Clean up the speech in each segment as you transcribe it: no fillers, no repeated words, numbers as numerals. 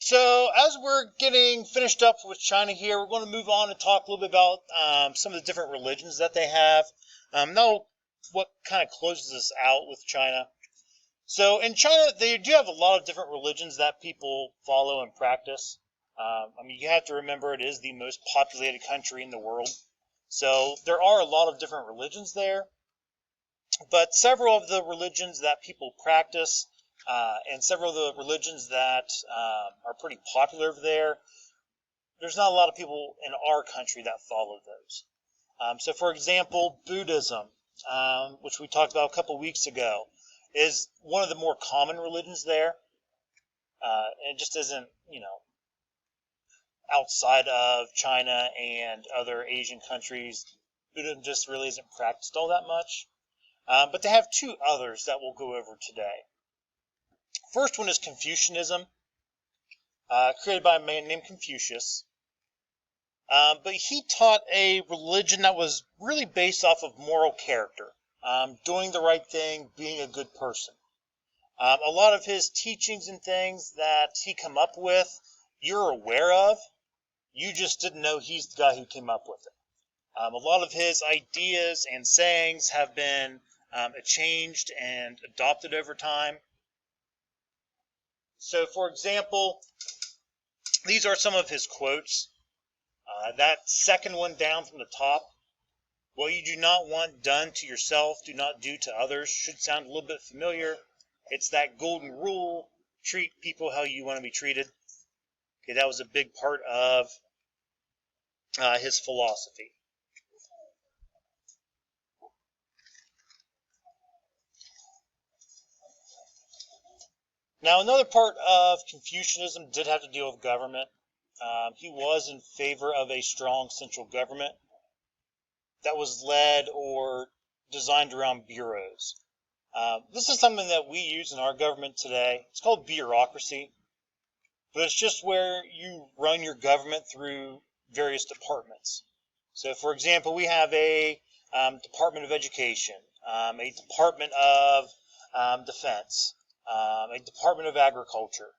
So as we're getting finished up with China here, we're going to move on and talk a little bit about some of the different religions that they have. Now, what kind of closes us out with China. So in China, they do have a lot of different religions that people follow and practice. You have to remember it is the most populated country in the world. So there are a lot of different religions there. But several of the religions that people practice and several of the religions that are pretty popular over there, there's not a lot of people in our country that follow those. So for example, Buddhism, which we talked about a couple weeks ago, is one of the more common religions there. It just isn't, outside of China and other Asian countries, Buddhism just really isn't practiced all that much. But they have two others that we'll go over today. First one is Confucianism, created by a man named Confucius. But he taught a religion that was really based off of moral character, doing the right thing, being a good person. A lot of his teachings and things that he come up with, you're aware of. You just didn't know he's the guy who came up with it. A lot of his ideas and sayings have been changed and adopted over time. So, for example, these are some of his quotes. That second one down from the top, what you do not want done to yourself, do not do to others, should sound a little bit familiar. It's that golden rule, treat people how you want to be treated. Okay, that was a big part of his philosophy. Now, another part of Confucianism did have to deal with government. He was in favor of a strong central government that was led or designed around bureaus. This is something that we use in our government today. It's called bureaucracy, but it's just where you run your government through various departments. So, for example, we have a Department of Education, a Department of Defense, a Department of Agriculture,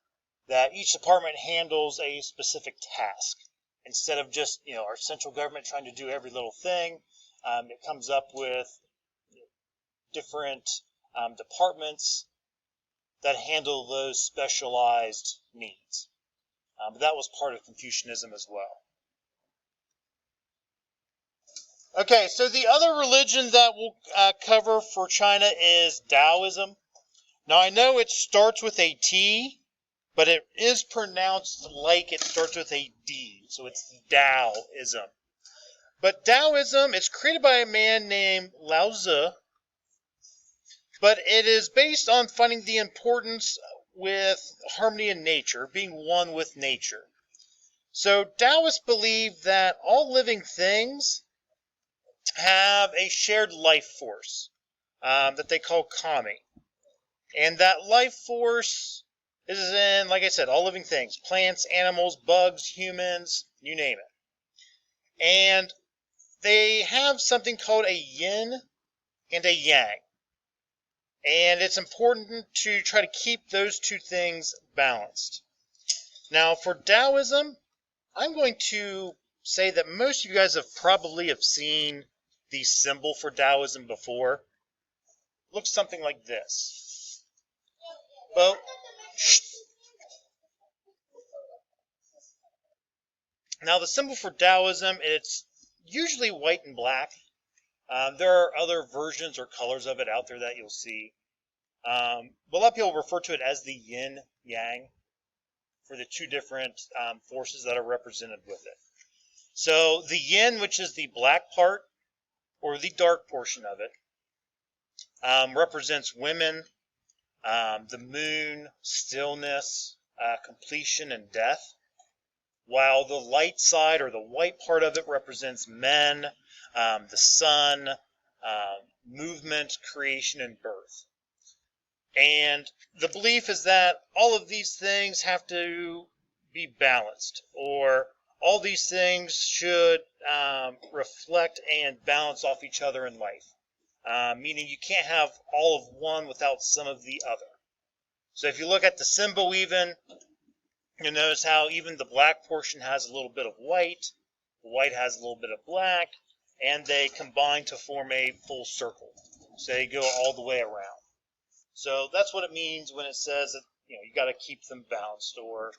that each department handles a specific task. Instead of just, our central government trying to do every little thing, it comes up with different departments that handle those specialized needs. But that was part of Confucianism as well. Okay, so the other religion that we'll cover for China is Taoism. Now, I know it starts with a T, but it is pronounced like it starts with a D, so it's Taoism. But Taoism is created by a man named Lao Tzu, but it is based on finding the importance with harmony in nature, being one with nature. So Taoists believe that all living things have a shared life force that they call kami. And that life force is in, like I said, all living things, plants, animals, bugs, humans, you name it. And they have something called a yin and a yang. And it's important to try to keep those two things balanced. Now, for Taoism, I'm going to say that most of you guys probably have seen the symbol for Taoism before. It looks something like this. Well, now the symbol for Taoism, it's usually white and black. There are other versions or colors of it out there that you'll see. But a lot of people refer to it as the yin-yang for the two different forces that are represented with it. So the yin, which is the black part, or the dark portion of it, represents women, the moon, stillness, completion, and death. While the light side, or the white part of it, represents men, the sun, movement, creation, and birth. And the belief is that all of these things have to be balanced, or all these things should reflect and balance off each other in life. Meaning you can't have all of one without some of the other. So if you look at the symbol even, You'll notice how even the black portion has a little bit of white, the white has a little bit of black, and they combine to form a full circle. So they go all the way around. So that's what it means when it says that you got to keep them balanced or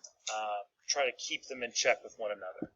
try to keep them in check with one another.